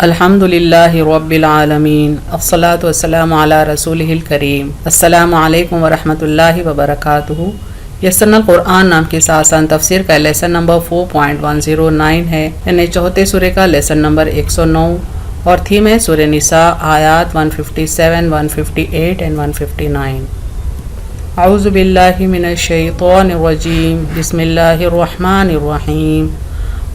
الحمدللہ رب العالمین الصلاۃ والسلام علی رسولہ الکریم السلام علیکم ورحمۃ اللہ وبرکاتہ۔ یسرنا القرآن نام کی آسان تفسیر کا لیسن نمبر 4.109 ہے، یعنی چوتھے سورہ کا لیسن نمبر 109 اور تھیم ہے سورہ نساء آیات 157، 158 and 159۔ اعوذ باللہ من الشیطان الرجیم، بسم اللہ الرحمن الرحیم۔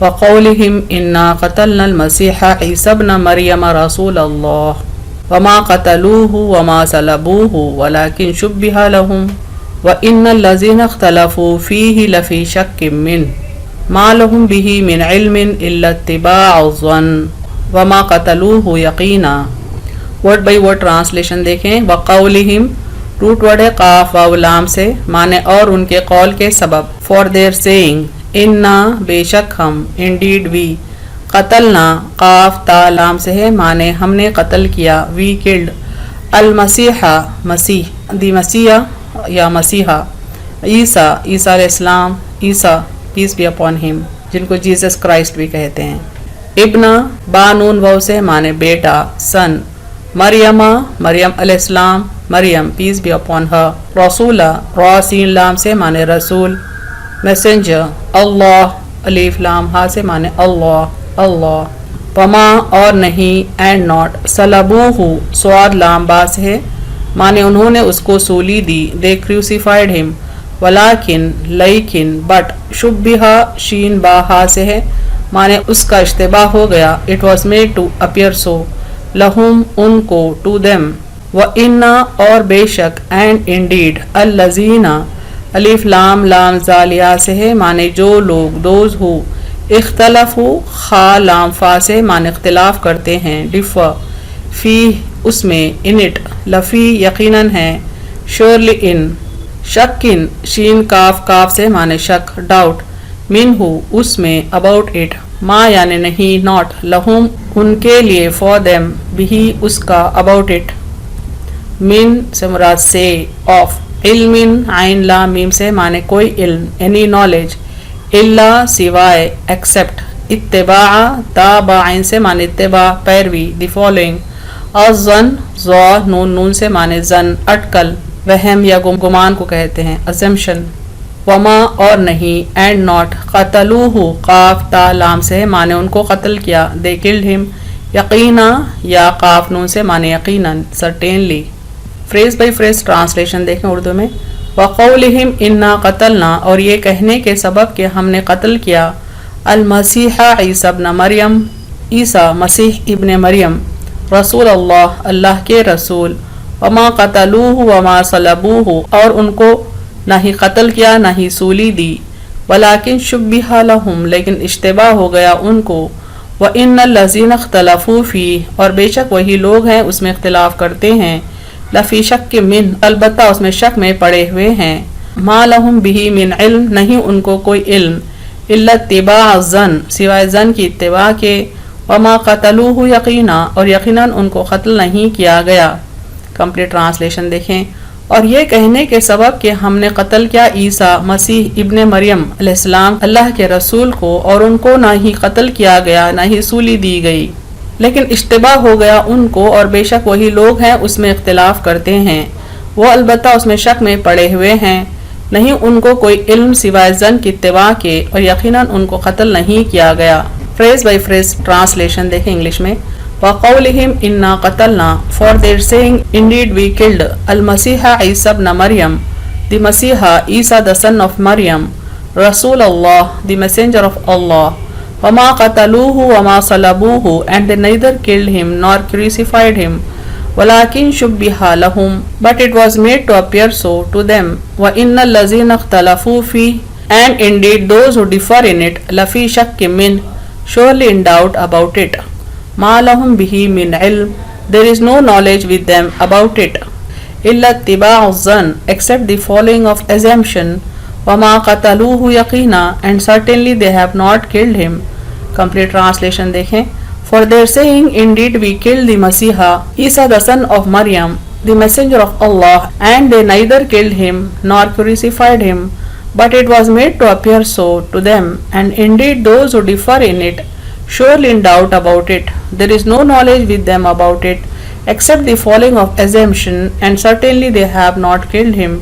وقولهم انا قتلنا المسیح عیسی ابن مریم رسول اللہ وما قتلوه وما صلبوه ولكن شبه لهم وان الذين اختلفوا فيه لفی شک منه ما لهم به من علم الا اتباع الظن وما قتلوه یقینا۔ ورڈ بائی ورڈ ٹرانسلیشن دیکھیں۔ وقولهم روٹ ورڈ ہے قاف واو لام سے، معنی اور ان کے قول کے سبب، فار دیئر سیئنگ، انا بے شک ہم، انڈیڈ وی، قتلنا قاف تا لام سے ہے، معنی ہم نے قتل کیا، وی کلڈ، المسیح مسیح، دی مسیح یا مسیحا، عیسیٰ عیسیٰ علیہ السلام، عیسیٰ پیس بی اپون ہم، جن کو جیسس کرائسٹ بھی کہتے ہیں، ابن بانون وو سے معنی بیٹا، سن، مریم مریم علیہ السلام، مریم پیس بی اپون ہر، رسولہ را سین لام سے معنی رسول، میسنجر، اللہ الف لام ہا سے معنی اللہ اللہ، وما اور نہیں، اینڈ ناٹ، صلبوہ صاد لام با سے ہے، معنی انہوں نے اس کو سولی دی، دے کروسیفائڈ ہم، ولیکن لیکن، بٹ، شبہ شین با ہا سے ہے، معنی اس کا اشتباہ ہو گیا، it was made to appear so, لہم ان کو، ٹو دیم، وَإِنَّ اور بے شک، اینڈ انڈیڈ، الذین الف لام لام زالیا سے ہے، معنی جو لوگ، دوز ہو، اختلفو خا لام فا سے معنی اختلاف کرتے ہیں، ڈفر، فی اس میں، انٹ لفی یقیناً ہے، شورلی ان، شکن شین کاف کاف سے معنی شک، ڈاؤٹ، من ہو اس میں، اباؤٹ اٹ، ما یعنی نہیں، ناٹ، لہم ان کے لیے، فور دیم بھی اس کا، اباؤٹ اٹ، من سے مراد سے، آف، علم عین لام میم سے معنی کوئی علم، اینی نالج، الا سوائے، ایکسپٹ، اتباع تابع عین سے معنی اتباع پیروی، دی فالوئنگ، الظن ظا نون نون سے معنی زن اٹکل، وہم یا گمان کو کہتے ہیں، assumption، وما اور نہیں، اینڈ ناٹ، قتلوہ قاف تا لام سے معنی ان کو قتل کیا، they killed him، یقینا یا قاف نون سے معنی یقیناً، certainly۔ Phrase by phrase translation دیکھیں اردو میں۔ وقولہم انا قتلنا اور یہ کہنے کے سبب کہ ہم نے قتل کیا، المسیح عیسی ابن مریم عیسیٰ مسیح ابن مریم، رسول اللہ اللہ کے رسول، وما قتلوہ وما صلبوہ اور ان کو نہ ہی قتل کیا نہ ہی سولی دی، ولیکن شبہ لہم لیکن اشتباہ ہو گیا ان کو، وان الذین اختلفوا فیہ اور بے شک وہی لوگ ہیں اس میں اختلاف کرتے ہیں، لفی شک من البتہ اس میں شک میں پڑے ہوئے ہیں، ما لہم بھی من علم نہیں ان کو کوئی علم، الا اتباع الظن سوائے ظن کی اتباع کے، وما قتلوہ یقینا اور یقیناً ان کو قتل نہیں کیا گیا۔ کمپلیٹ ٹرانسلیشن دیکھیں۔ اور یہ کہنے کے سبب کہ ہم نے قتل کیا عیسیٰ مسیح ابن مریم علیہ السلام اللہ کے رسول کو، اور ان کو نہ ہی قتل کیا گیا نہ ہی سولی دی گئی، لیکن اشتباہ ہو گیا ان کو، اور بے شک وہی لوگ ہیں اس میں اختلاف کرتے ہیں، وہ البتہ اس میں شک میں پڑے ہوئے ہیں، نہیں ان کو کوئی علم سوائے ظن کی اتباع کے، اور یقیناً ان کو قتل نہیں کیا گیا۔ فریز بائی فریز ٹرانسلیشن دیکھیں انگلش میں۔ وقولہم انا قتلنا for their saying indeed we killed المسیح عیسی ابن مریم دی مسیحا عیسیٰ the son of مریم، رسول اللہ دی messenger of اللہ، وما قتلوہ وما صلبوہ and they neither killed him nor crucified him ولكن شبہ لہم but it was made to appear so to them وإن الذین اختلفوا فیہ and indeed those who differ in it لفی شک من surely in doubt about it ما لہم بہ من علم there is no knowledge with them about it الا اتباع الظن except the following of assumption وما قتلوہ یقینا and certainly they have not killed him۔ Complete translation دیکھیں۔ For their saying indeed we killed the Masiha Isa the son of Maryam the messenger of Allah and they neither killed him nor crucified him but it was made to appear so to them and indeed those who differ in it surely in doubt about it there is no knowledge with them about it except the following of assumption, and certainly they have not killed him.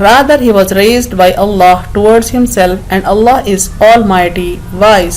Rather he was raised by Allah towards himself and Allah is almighty wise.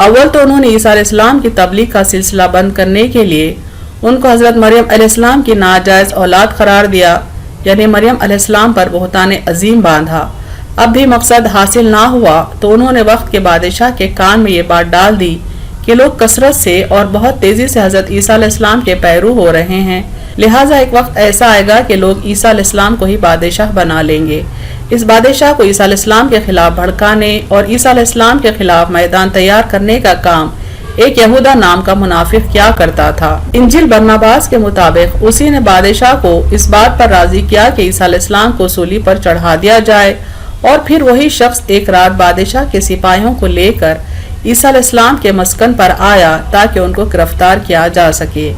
اول تو انہوں نے عیسیٰ علیہ السلام کی تبلیغ کا سلسلہ بند کرنے کے لیے ان کو حضرت مریم علیہ السلام کی ناجائز اولاد قرار دیا، یعنی مریم علیہ السلام پر بہتان عظیم باندھا۔ اب بھی مقصد حاصل نہ ہوا تو انہوں نے وقت کے بادشاہ کے کان میں یہ بات ڈال دی کہ لوگ کثرت سے اور بہت تیزی سے حضرت عیسیٰ علیہ السلام کے پیرو ہو رہے ہیں، لہٰذا ایک وقت ایسا آئے گا کہ لوگ عیسیٰ علیہ السلام کو ہی بادشاہ بنا لیں گے۔ اس بادشاہ کو عیسیٰ علیہ السلام کے خلاف بھڑکانے اور عیسیٰ علیہ السلام کے خلاف میدان تیار کرنے کا کام ایک یہودا نام کا منافق کیا کرتا تھا۔ انجیل برناباس کے مطابق اسی نے بادشاہ کو اس بات پر راضی کیا کہ عیسیٰ علیہ السلام کو صلیب پر چڑھا دیا جائے، اور پھر وہی شخص ایک رات بادشاہ کے سپاہیوں کو لے کر عیسیٰ علیہ السلام کے مسکن پر آیا تاکہ ان کو گرفتار کیا جا سکے۔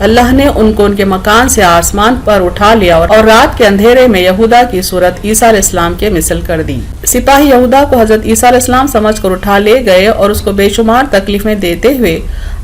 اللہ نے ان کو ان کے مکان سے آسمان پر اٹھا لیا اور رات کے اندھیرے میں یہودا کی صورت عیسیٰ علیہ السلام کے مثل کر دی۔ سپاہی یہودا کو حضرت عیسیٰ علیہ السلام سمجھ کر اٹھا لے گئے اور اس کو بے شمار تکلیفیں دیتے ہوئے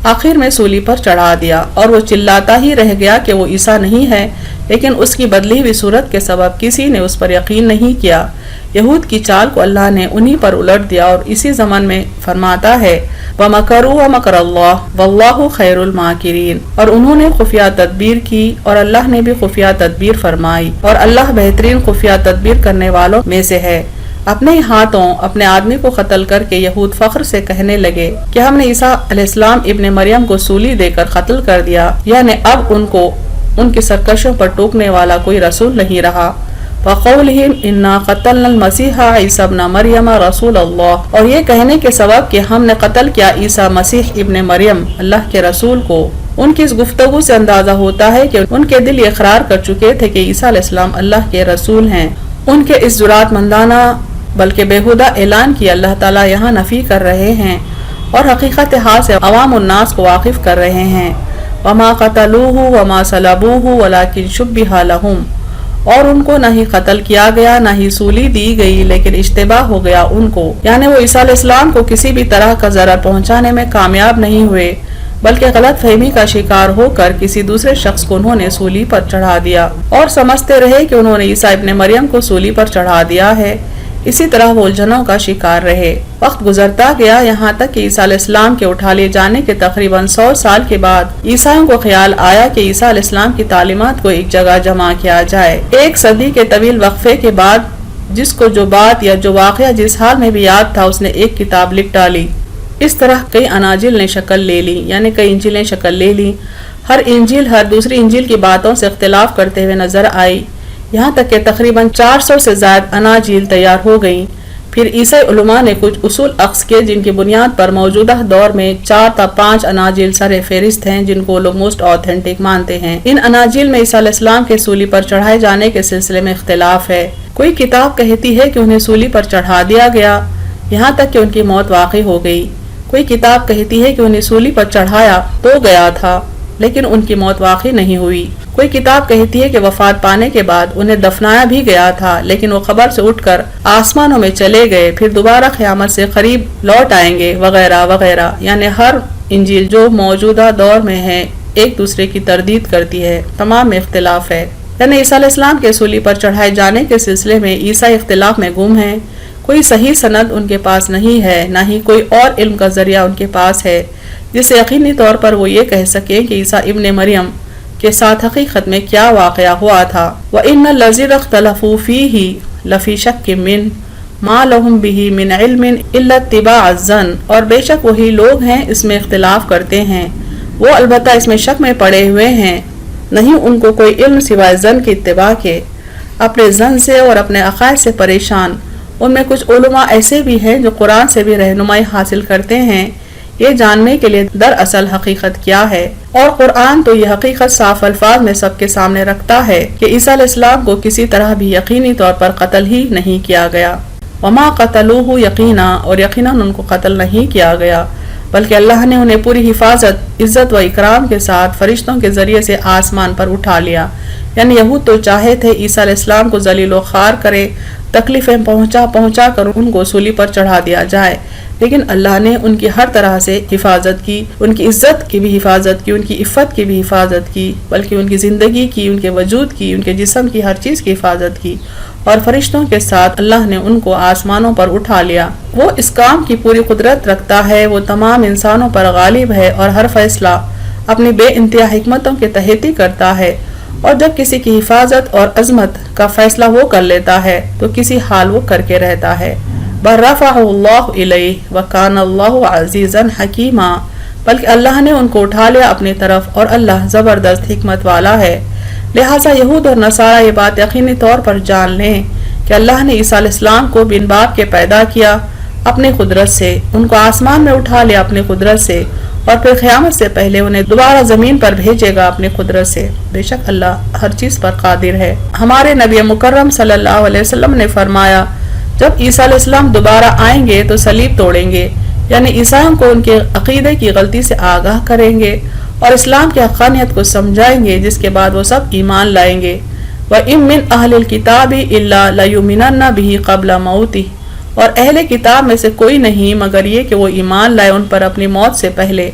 آخر میں صلیب پر چڑھا دیا، اور وہ چلاتا ہی رہ گیا کہ وہ عیسیٰ نہیں ہے، لیکن اس کی بدلی ہوئی صورت کے سبب کسی نے اس پر یقین نہیں کیا۔ یہود کی چال کو اللہ نے انہی پر الٹ دیا، اور اسی زمن میں فرماتا ہے وَمَكَرُوا وَمَكَرَ اللَّهُ وَاللَّهُ خَيْرُ الْمَاكِرِينَ، اور انہوں نے خفیہ تدبیر کی اور اللہ نے بھی خفیہ تدبیر فرمائی، اور اللہ بہترین خفیہ تدبیر کرنے والوں میں سے ہے۔ اپنے ہی ہاتھوں اپنے آدمی کو قتل کر کے یہود فخر سے کہنے لگے کہ ہم نے عیسیٰ علیہ السلام ابن مریم کو سولی دے کر قتل کر دیا، یعنی اب ان کو ان کی سرکشوں پر ٹوکنے والا کوئی رسول نہیں رہا۔ وَقَوْلِهِمْ إِنَّا قَتَلْنَا الْمَسِيحَ عِيسَى ابْنَ مَرْيَمَ رَسُولَ اللَّهِ، اور یہ کہنے کے سبب کہ ہم نے قتل کیا عیسیٰ مسیح ابن مریم اللہ کے رسول کو، ان کی اس گفتگو سے اندازہ ہوتا ہے کہ ان کے دل اقرار کر چکے تھے کہ عیسیٰ علیہ السلام اللہ کے رسول ہیں۔ ان کے اس جرات مندانہ بلکہ بےہودہ اعلان کی اللہ تعالیٰ یہاں نفی کر رہے ہیں اور حقیقت حال سے عوام الناس کو واقف کر رہے ہیں۔ وَمَا قَتَلُوهُ وَمَا صَلَبُوهُ وَلَكِنْ شُبِّهَ لَهُمْ، اور ان کو نہ ہی قتل کیا گیا نہ ہی سولی دی گئی، لیکن اشتباہ ہو گیا ان کو، یعنی وہ عیسیٰ علیہ السلام کو کسی بھی طرح کا ضرر پہنچانے میں کامیاب نہیں ہوئے، بلکہ غلط فہمی کا شکار ہو کر کسی دوسرے شخص کو انہوں نے سولی پر چڑھا دیا اور سمجھتے رہے کہ انہوں نے عیسیٰ ابن مریم کو سولی پر چڑھا دیا ہے۔ اسی طرح وہ الجھنوں کا شکار رہے۔ وقت گزرتا گیا یہاں تک کہ عیسیٰ علیہ السلام کے اٹھا لے جانے کے تقریباً 100 سال کے بعد عیسائیوں کو خیال آیا کہ عیسیٰ علیہ السلام کی تعلیمات کو ایک جگہ جمع کیا جائے۔ ایک صدی کے طویل وقفے کے بعد جس کو جو بات یا جو واقعہ جس حال میں بھی یاد تھا اس نے ایک کتاب لکھ ڈالی۔ اس طرح کئی اناجیل نے شکل لے لی، یعنی کئی انجیلیں شکل لے لی۔ ہر انجیل ہر دوسری انجیل کی باتوں سے اختلاف کرتے ہوئے نظر آئی، یہاں تک کہ تقریباً 400 سے زائد اناجیل تیار ہو گئیں۔ پھر عیسائی علماء نے کچھ اصول اخذ کیے جن کی بنیاد پر موجودہ دور میں 4 تا 5 اناجیل سر فہرست ہیں جن کو لوگ موسٹ آتھینٹک مانتے ہیں۔ ان اناجیل میں عیسیٰ علیہ السلام کے سولی پر چڑھائے جانے کے سلسلے میں اختلاف ہے۔ کوئی کتاب کہتی ہے کہ انہیں سولی پر چڑھا دیا گیا یہاں تک کہ ان کی موت واقع ہو گئی۔ کوئی کتاب کہتی ہے کہ انہیں سولی پر چڑھایا تو گیا تھا لیکن ان کی موت واقع نہیں ہوئی۔ کوئی کتاب کہتی ہے کہ وفات پانے کے بعد انہیں دفنایا بھی گیا تھا لیکن وہ قبر سے اٹھ کر آسمانوں میں چلے گئے، پھر دوبارہ قیامت سے قریب لوٹ آئیں گے وغیرہ وغیرہ۔ یعنی ہر انجیل جو موجودہ دور میں ہے ایک دوسرے کی تردید کرتی ہے، تمام میں اختلاف ہے۔ یعنی عیسیٰ علیہ السلام کے سولی پر چڑھائے جانے کے سلسلے میں عیسائی اختلاف میں گم ہیں۔ کوئی صحیح سند ان کے پاس نہیں ہے، نہ ہی کوئی اور علم کا ذریعہ ان کے پاس ہے جس سے یقینی طور پر وہ یہ کہہ سکیں کہ عیسیٰ ابن مریم کے ساتھ حقیقت میں کیا واقعہ ہوا تھا۔ وَإِنَّ الَّذِينَ اخْتَلَفُوا فِيهِ لَفِي شَكٍّ مِّنْهُ مَا لَهُمْ بِهِ مِنْ عِلْمٍ إِلَّا اتِّبَاعَ الظَّنِّ، اور بے شک وہی لوگ ہیں اس میں اختلاف کرتے ہیں، وہ البتہ اس میں شک میں پڑے ہوئے ہیں، نہیں ان کو کوئی علم سوائے ظن کی اتباع کے، اپنے ظن سے اور اپنے عقائد سے پریشان۔ ان میں کچھ علماء ایسے بھی ہیں جو قرآن سے بھی رہنمائی حاصل کرتے ہیں یہ جاننے کے لیے دراصل حقیقت کیا ہے، اور قرآن تو یہ حقیقت صاف الفاظ میں سب کے سامنے رکھتا ہے کہ عیسیٰ علیہ السلام کو کسی طرح بھی یقینی طور پر قتل ہی نہیں کیا گیا۔ وما قتلوہ یقینا، اور یقیناً ان کو قتل نہیں کیا گیا بلکہ اللہ نے انہیں پوری حفاظت عزت و اکرام کے ساتھ فرشتوں کے ذریعے سے آسمان پر اٹھا لیا۔ یعنی یہود تو چاہے تھے عیسیٰ علیہ السلام کو ذلیل و خوار کرے، تکلیفیں پہنچا کر ان کو سولی پر چڑھا دیا جائے، لیکن اللہ نے ان کی ہر طرح سے حفاظت کی، ان کی عزت کی بھی حفاظت کی، ان کی عفت کی بھی حفاظت کی، بلکہ ان کی زندگی کی، ان کے وجود کی، ان کے جسم کی، ہر چیز کی حفاظت کی، اور فرشتوں کے ساتھ اللہ نے ان کو آسمانوں پر اٹھا لیا۔ وہ اس کام کی پوری قدرت رکھتا ہے، وہ تمام انسانوں پر غالب ہے اور ہر فیصلہ اپنی بے انتہا حکمتوں کے تحت ہی کرتا ہے، اور جب کسی کی حفاظت اور عظمت کا فیصلہ وہ کر لیتا ہے تو کسی حال وہ کر کے رہتا ہے۔ برفعہ اللہ الیہ وکان اللہ عزیزا حکیما، بلکہ اللہ نے ان کو اٹھا لیا اپنی طرف اور اللہ زبردست حکمت والا ہے۔ لہٰذا یہود اور نصارہ یہ بات یقینی طور پر جان لیں کہ اللہ نے عیسیٰ علیہ السلام کو بن باپ کے پیدا کیا اپنی قدرت سے، ان کو آسمان میں اٹھا لیا اپنی قدرت سے، اور پھر قیامت سے پہلے انہیں دوبارہ زمین پر بھیجے گا اپنی قدرت سے۔ بے شک اللہ ہر چیز پر قادر ہے۔ ہمارے نبی مکرم صلی اللہ علیہ وسلم نے فرمایا، جب عیسیٰ علیہ السلام دوبارہ آئیں گے تو صلیب توڑیں گے، یعنی عیسائیوں کو ان کے عقیدے کی غلطی سے آگاہ کریں گے اور اسلام کی حقانیت کو سمجھائیں گے، جس کے بعد وہ سب ایمان لائیں گے۔ وَإِن مِّنْ أَهْلِ الْكِتَابِ إِلَّا لَيُؤْمِنَنَّ بِهِ قَبْلَ مَوْتِهِ، اور اہل کتاب میں سے کوئی نہیں مگر یہ کہ وہ ایمان لائے ان پر اپنی موت سے پہلے۔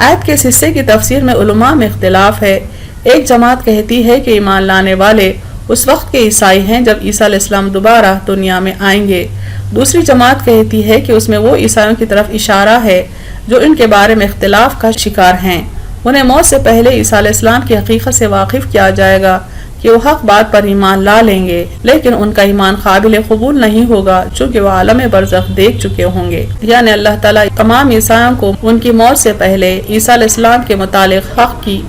آیت کے اس حصے کی تفسیر میں علماء میں اختلاف ہے۔ ایک جماعت کہتی ہے کہ ایمان لانے والے اس وقت کے عیسائی ہیں جب عیسیٰ علیہ السلام دوبارہ دنیا میں آئیں گے۔ دوسری جماعت کہتی ہے کہ اس میں وہ عیسائیوں کی طرف اشارہ ہے جو ان کے بارے میں اختلاف کا شکار ہیں، انہیں موت سے پہلے عیسیٰ علیہ السلام کی حقیقت سے واقف کیا جائے گا کہ وہ حق بات پر ایمان لا لیں گے، لیکن ان کا ایمان قابل قبول نہیں ہوگا چونکہ وہ عالم برزخ دیکھ چکے ہوں گے۔ یعنی اللہ تعالیٰ تمام عیسائیوں کو ان کی موت سے پہلے عیسیٰ علیہ السلام کے متعلق حق کی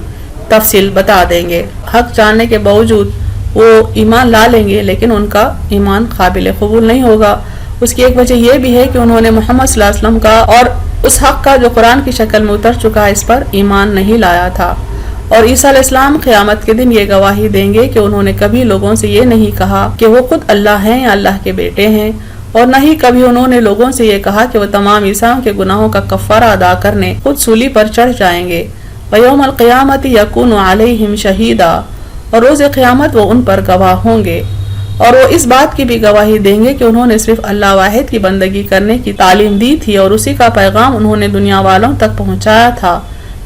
تفصیل بتا دیں گے۔ حق جاننے کے باوجود وہ ایمان لا لیں گے لیکن ان کا ایمان قابل قبول نہیں ہوگا۔ اس کی ایک وجہ یہ بھی ہے کہ انہوں نے محمد صلی اللہ علیہ وسلم کا اور اس حق کا جو قرآن کی شکل میں اتر چکا ہے اس پر ایمان نہیں لایا تھا، اور عیسیٰ علیہ السلام قیامت کے دن یہ گواہی دیں گے کہ انہوں نے کبھی لوگوں سے یہ نہیں کہا کہ وہ خود اللہ ہیں یا اللہ کے بیٹے ہیں، اور نہ ہی کبھی انہوں نے لوگوں سے یہ کہا کہ وہ تمام عیسائیوں کے گناہوں کا کفارہ ادا کرنے خود سولی پر چڑھ جائیں گے۔ وَيَوْمَ الْقِيَامَةِ يَكُونُ عَلَيْهِمْ شَهِيدًا، اور روز قیامت وہ ان پر گواہ ہوں گے، اور وہ اس بات کی بھی گواہی دیں گے کہ انہوں نے صرف اللہ واحد کی بندگی کرنے کی تعلیم دی تھی اور اسی کا پیغام انہوں نے دنیا والوں تک پہنچایا تھا،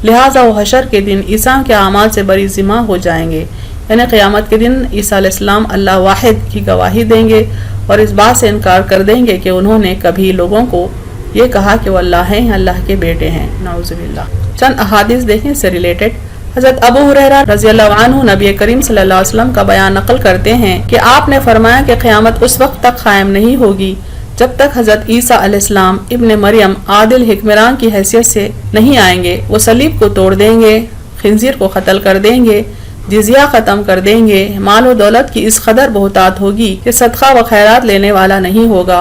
لہٰذا وہ حشر کے دن عیسیٰ کے اعمال سے بری ذمہ ہو جائیں گے۔ یعنی قیامت کے دن عیسیٰ علیہ السلام اللہ واحد کی گواہی دیں گے اور اس بات سے انکار کر دیں گے کہ انہوں نے کبھی لوگوں کو یہ کہا کہ وہ اللہ ہیں، اللہ کے بیٹے ہیں، نعوذ باللہ۔ چند احادیث دیکھیں اس سے ریلیٹڈ۔ حضرت ابو ہریرہ رضی اللہ عنہ نبی کریم صلی اللہ علیہ وسلم کا بیان نقل کرتے ہیں کہ آپ نے فرمایا کہ قیامت اس وقت تک قائم نہیں ہوگی جب تک حضرت عیسیٰ علیہ السلام ابن مریم عادل حکمران کی حیثیت سے نہیں آئیں گے۔ وہ صلیب کو توڑ دیں گے، خنزیر کو قتل کر دیں گے، جزیہ ختم کر دیں گے، مال و دولت کی اس قدر بہتات ہوگی کہ صدقہ و خیرات لینے والا نہیں ہوگا۔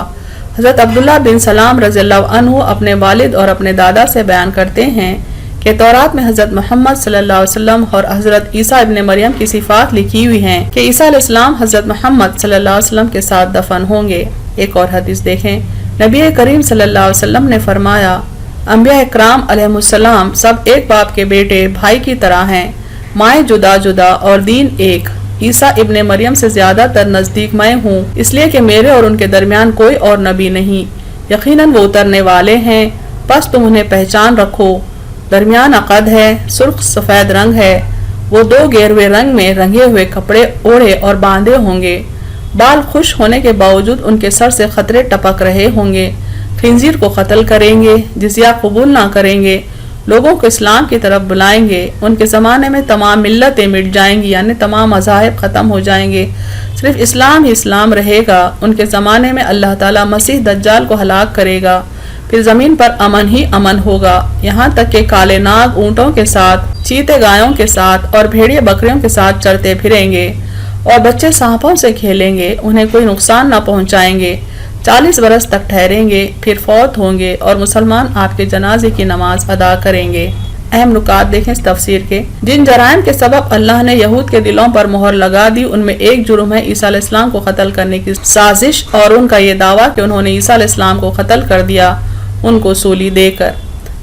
حضرت عبداللہ بن سلام رضی اللہ عنہ اپنے والد اور اپنے دادا سے بیان کرتے ہیں کہ تورات میں حضرت محمد صلی اللہ علیہ وسلم اور حضرت عیسیٰ ابن مریم کی صفات لکھی ہوئی ہیں کہ عیسیٰ علیہ السلام حضرت محمد صلی اللہ علیہ وسلم کے ساتھ دفن ہوں گے۔ ایک اور حدیث دیکھیں، نبی کریم صلی اللہ علیہ وسلم نے فرمایا، انبیاء اکرام علیہ السلام سب ایک باپ کے بیٹے بھائی کی طرح ہیں، مائیں جدا جدا اور دین ایک۔ عیسیٰ ابن مریم سے زیادہ تر نزدیک میں ہوں، اس لیے کہ میرے اور ان کے درمیان کوئی اور نبی نہیں، یقیناً وہ اترنے والے ہیں، بس تم انہیں پہچان رکھو۔ درمیان عقد ہے، سرخ سفید رنگ ہے، وہ دو گیروے رنگ میں رنگے ہوئے کپڑے اوڑھے اور باندھے ہوں گے، بال خوش ہونے کے باوجود ان کے سر سے قطرے ٹپک رہے ہوں گے، خنزیر کو قتل کریں گے، جزیہ قبول نہ کریں گے، لوگوں کو اسلام کی طرف بلائیں گے۔ ان کے زمانے میں تمام ملتیں مٹ جائیں گی، یعنی تمام مذاہب ختم ہو جائیں گے، صرف اسلام ہی اسلام رہے گا۔ ان کے زمانے میں اللہ تعالیٰ مسیح دجال کو ہلاک کرے گا، پھر زمین پر امن ہی امن ہوگا، یہاں تک کہ کالے ناگ اونٹوں کے ساتھ، چیتے گایوں کے ساتھ اور بھیڑیے بکریوں کے ساتھ چرتے پھریں گے، اور بچے سانپوں سے کھیلیں گے، انہیں کوئی نقصان نہ پہنچائیں گے، 40 برس تک ٹھہریں گے، پھر فوت ہوں گے، اور مسلمان آپ کے جنازے کی نماز ادا کریں گے۔ اہم نکات دیکھیں اس تفسیر کے۔ جن جرائم کے سبب اللہ نے یہود کے دلوں پر مہر لگا دی ان میں ایک جرم ہے عیسیٰ علیہ السلام کو قتل کرنے کی سازش، اور ان کا یہ دعویٰ کہ انہوں نے عیسیٰ علیہ السلام کو قتل کر دیا ان کو سولی دے کر۔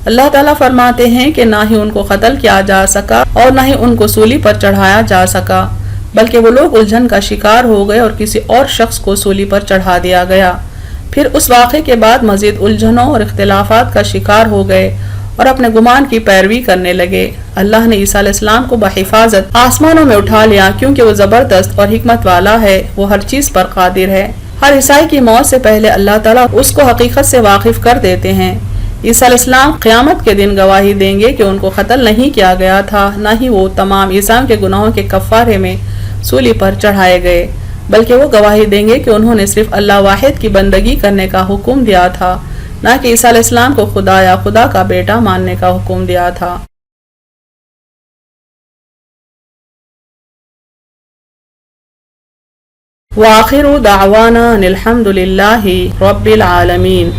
اللہ تعالیٰ فرماتے ہیں کہ نہ ہی ان کو قتل کیا جا سکا اور نہ ہی ان کو سولی پر چڑھایا جا سکا، بلکہ وہ لوگ الجھن کا شکار ہو گئے اور کسی اور شخص کو سولی پر چڑھا دیا گیا۔ پھر اس واقعے کے بعد مزید الجھنوں اور اختلافات کا شکار ہو گئے اور اپنے گمان کی پیروی کرنے لگے۔ اللہ نے عیسیٰ علیہ السلام کو بحفاظت آسمانوں میں اٹھا لیا، کیونکہ وہ زبردست اور حکمت والا ہے، وہ ہر چیز پر قادر ہے۔ ہر عیسائی کی موت سے پہلے اللہ تعالیٰ اس کو حقیقت سے واقف کر دیتے ہیں۔ عیسیٰ علیہ السلام قیامت کے دن گواہی دیں گے کہ ان کو قتل نہیں کیا گیا تھا، نہ ہی وہ تمام عیسائیوں کے گناہوں کے کفارے میں سولی پر چڑھائے گئے، بلکہ وہ گواہی دیں گے کہ انہوں نے صرف اللہ واحد کی بندگی کرنے کا حکم دیا تھا، نہ کہ عیسیٰ علیہ السلام کو خدا یا خدا کا بیٹا ماننے کا حکم دیا تھا۔ وآخر دعوانا ان الحمد للہ رب العالمین۔